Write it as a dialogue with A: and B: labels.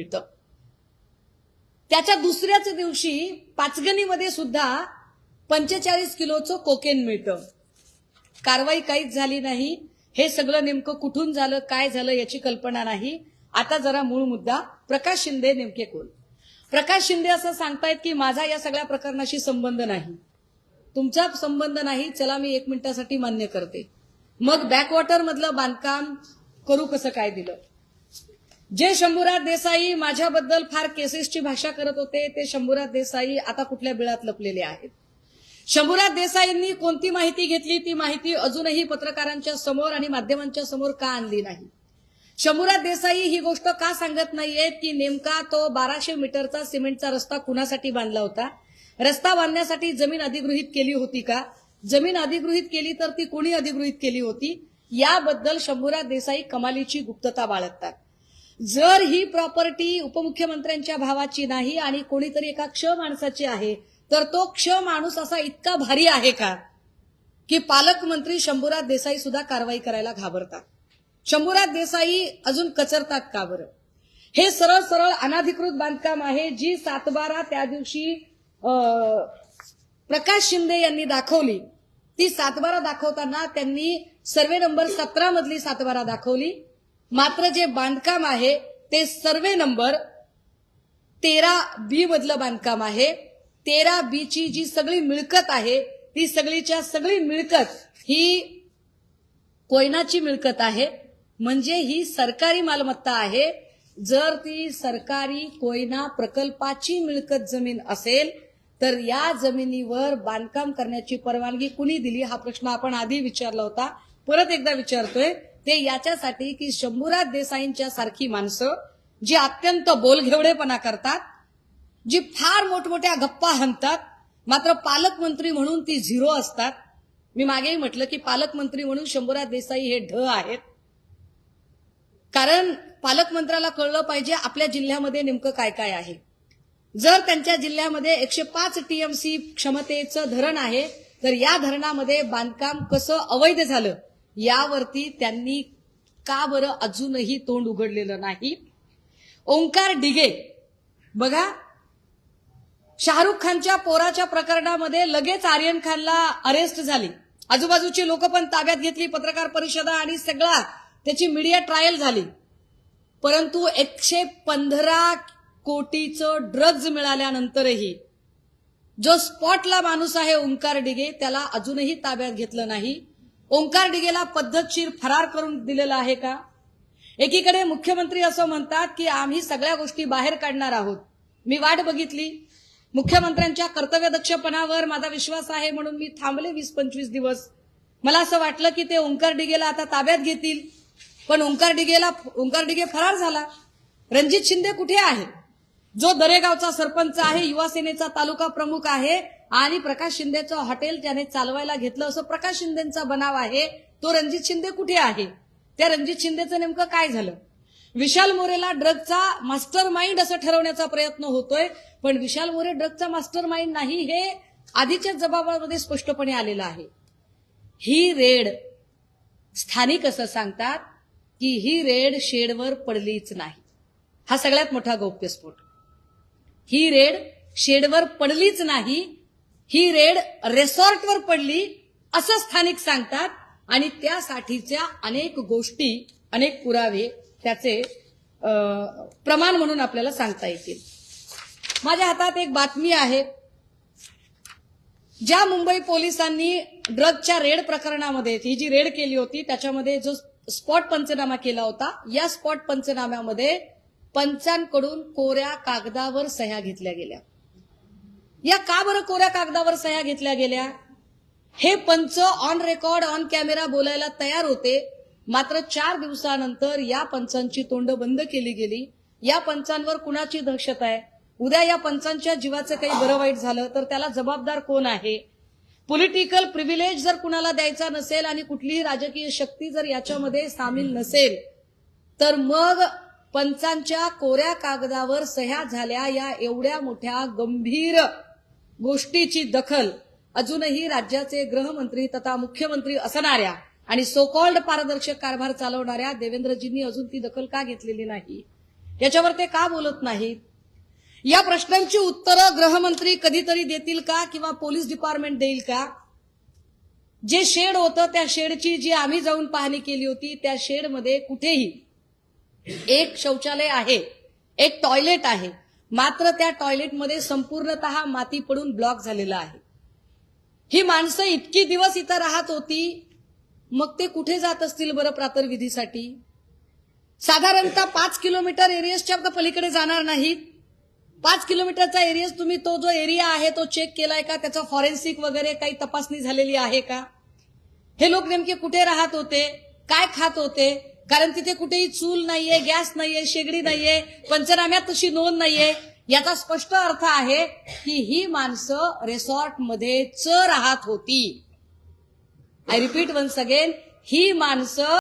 A: मिळतं. त्याच्या दुसऱ्याच दिवशी पाचगणीमध्ये सुद्धा 45 किलोचं कोकेन मिळतं. कारवाई काहीच झाली नाही. हे सगळं नेमकं कुठून झालं, काय झालं याची कल्पना नाही. आता जरा मूळ मुद्दा, प्रकाश शिंदे नेमके कोण? प्रकाश शिंदे असं सांगतायत की माझा या सगळ्या प्रकरणाशी संबंध नाही. तुमचा संबंध नाही, चला मी 1 मिनिटासाठी मान्य करते. मग बॅकवॉटर मधलं बांधकाम करू कसं काय दिलं? जे शंभूराज देसाई माझ्याबद्दल फार केसेसची भाषा करत होते, ते शंभूराज देसाई आता कुठल्या बिळात लपलेले आहेत? शंभूराज देसाईंनी कोणती माहिती घेतली, ती माहिती अजूनही पत्रकारांच्या समोर आणि माध्यमांच्या समोर का आणली नाही? शंभूराज देसाई ही गोष्ट का सांगत नाहीयेत की नेमका तो 1200 मीटरचा सिमेंटचा रस्ता कुणासाठी बांधला होता? रस्ता बांधण्यासाठी जमीन अधिगृहीत केली होती का? जमीन अधिगृहीत केली तर ती कोणी अधिगृहीत केली होती? याबद्दल शंभूराज देसाई कमालीची गुप्तता बाळगतात. जर ही प्रॉपर्टी उपमुख्यमंत्र्यांच्या भावाची नाही आणि कोणीतरी एका क्ष माणसाची आहे, तर तो क्ष माणूस असा इतका भारी आहे का की पालकमंत्री शंभूराज देसाई सुद्धा कारवाई करायला घाबरतात? शंभूराज देसाई अजून कचरतात का बरं? हे सरळ सरळ अनाधिकृत बांधकाम आहे, जी 7/12 त्या दिवशी प्रकाश शिंदे यांनी दाखवली. ती 7/12 दाखवताना त्यांनी सर्वे नंबर 17 मधली 7/12 दाखवली. मात्र जे बांधकाम आहे ते सर्वे नंबर 13B मधलं बांधकाम आहे. 13B ची जी सगळी मिळकत आहे, ती सगळीच्या सगळी मिळकत ही कोयनाची मिळकत आहे. म्हणजे ही सरकारी मालमत्ता आहे. जर ती सरकारी कोयना प्रकल्पाची मिळकत जमीन असेल तर या जमिनीवर बांधकाम करण्याची परवानगी कुणी दिली, हा प्रश्न आपण आधी विचारला होता, परत एकदा विचारतोय. ते याच्यासाठी की शंभूराज देसाईंच्या सारखी माणसं जी अत्यंत बोलघेवडेपणा करतात, जी फार मोठमोठ्या गप्पा हाणतात, मात्र पालकमंत्री म्हणून ती झिरो असतात. मी मागेही म्हटलं की पालकमंत्री म्हणून शंभूराज देसाई हे ढ आहेत. कारण पालकमंत्र्याला कळलं पाहिजे आपल्या जिल्ह्यामध्ये नेमकं काय काय आहे. जर त्यांच्या जिल्ह्यामध्ये 105 TMC क्षमतेचं धरण आहे, तर या धरणामध्ये बांधकाम कसं अवैध झालं यावरती त्यांनी का बरं अजूनही तोंड उघडलेलं नाही? ओंकार डिगे बघा, शाहरुख खानच्या पोराच्या प्रकरणामध्ये लगेच आर्यन खानला अरेस्ट झाली, आजूबाजूची लोक पण ताब्यात घेतली, पत्रकार परिषदा आणि सगळा त्याची मीडिया ट्रायल झाली. परंतु 115 कोटीचं ड्रग्ज मिळाल्यानंतरही जो स्पॉटला माणूस आहे ओंकार डिगे, त्याला अजूनही ताब्यात घेतलं नाही. ओंकार डिगेला पद्धतशीर फरार करून दिलेला आहे का? एकीकडे मुख्यमंत्री असं म्हणतात की आम्ही सगळ्या गोष्टी बाहेर काढणार आहोत. मी वाट बघितली, मुख्यमंत्र्यांच्या कर्तव्यदक्षपणावर माझा विश्वास आहे म्हणून मी थांबले 20-25 दिवस. मला असं वाटलं की ते ओंकार डिगेला आता ताब्यात घेतील, पण ओंकार डिगे फरार झाला. रणजित शिंदे कुठे आहे? जो दरेगावचा सरपंच आहे, युवा सेनेचा तालुका प्रमुख आहे आणि प्रकाश शिंदेचं हॉटेल त्याने चालवायला घेतलं असं प्रकाश शिंदेचा बनाव आहे, तो रणजित शिंदे कुठे आहे? त्या रणजित शिंदेचं नेमकं काय झालं? विशाल मोरेला ड्रगचा मास्टर माइंड असं ठरवण्याचा प्रयत्न होतोय, पण विशाल मोरे ड्रगचा मास्टर माइंड नाही, हे आधीच्या जबाबामध्ये स्पष्टपणे आलेलं आहे. ही रेड स्थानिक असं सांगतात की ही रेड शेडवर पडलीच नाही. हा सगळ्यात मोठा गौप्यस्फोट. ही रेड शेडवर पडलीच नाही, ही रेड रिसॉर्टवर पडली असं स्थानिक सांगतात आणि त्यासाठीच्या अनेक गोष्टी, अनेक पुरावे त्याचे प्रमाण म्हणून आपल्याला सांगता येतील. माझ्या हातात एक बातमी आहे. ज्या मुंबई पोलिसांनी ड्रगच्या रेड प्रकरणामध्ये ही जी रेड केली होती त्याच्यामध्ये जो स्पॉट पंचनामा केला होता, या स्पॉट पंचनाम्यामध्ये पंचांकडून कोऱ्या कागदावर सह्या घेतल्या गेल्या. या का बरं कोऱ्या कागदावर सह्या घेतल्या गेल्या? हे पंच ऑन रेकॉर्ड ऑन कॅमेरा बोलायला तयार होते, मात्र 4 दिवसानंतर या पंचांची तोंड बंद केली गेली. या पंचांवर कुणाची दहशत आहे? उद्या या पंचांच्या जीवाचं काही बरं वाईट झालं तर त्याला जबाबदार कोण आहे? पॉलिटिकल प्रिव्हिलेज जर कुणाला द्यायचा नसेल आणि कुठलीही राजकीय शक्ती जर याच्यामध्ये सामील नसेल, तर मग पंचांच्या कोऱ्या कागदावर सह्या झाल्या या एवढ्या मोठ्या गंभीर गोष्टीची दखल अजूनही राज्याचे गृहमंत्री तथा मुख्यमंत्री असणाऱ्या आणि सो कॉल्ड पारदर्शक कारभार चालवणाऱ्या देवेंद्रजींनी अजून ती दखल का घेतलेली नाही? याच्यावर ते का बोलत नाहीत? या प्रश्नांची उत्तरं गृहमंत्री कधीतरी देतील का किंवा पोलीस डिपार्टमेंट देईल का? जे शेड होतं त्या शेडची जी आम्ही जाऊन पाहणी केली होती, त्या शेडमध्ये कुठेही एक शौचालय आहे, एक टॉयलेट आहे, मात्र त्या टॉयलेटमध्ये संपूर्णतः माती पडून ब्लॉक झालेला आहे. ही माणसं इतकी दिवस इथं राहत होती, मग ते कुठे जात असतील बरं प्रातर्विधीसाठी? साधारणतः 5 किलोमीटर एरियाच्या पलीकडे जाणार नाहीत. 5 किलोमीटरचा एरिया तुम्ही तो जो एरिया आहे तो चेक केलाय का? त्याचा फॉरेन्सिक वगैरे काही तपासणी झालेली आहे का? हे लोक नेमके कुठे राहत होते, काय खात होते? कारण तिथे कुठेही चूल नाहीये, गॅस नाहीये, शेगडी नाहीये, पंचनाम्यात तशी नोंद नाहीये. याचा स्पष्ट अर्थ आहे की ही माणसं रिसॉर्टमध्येच राहत होती. आय रिपीट वन्स अगेन, ही माणसं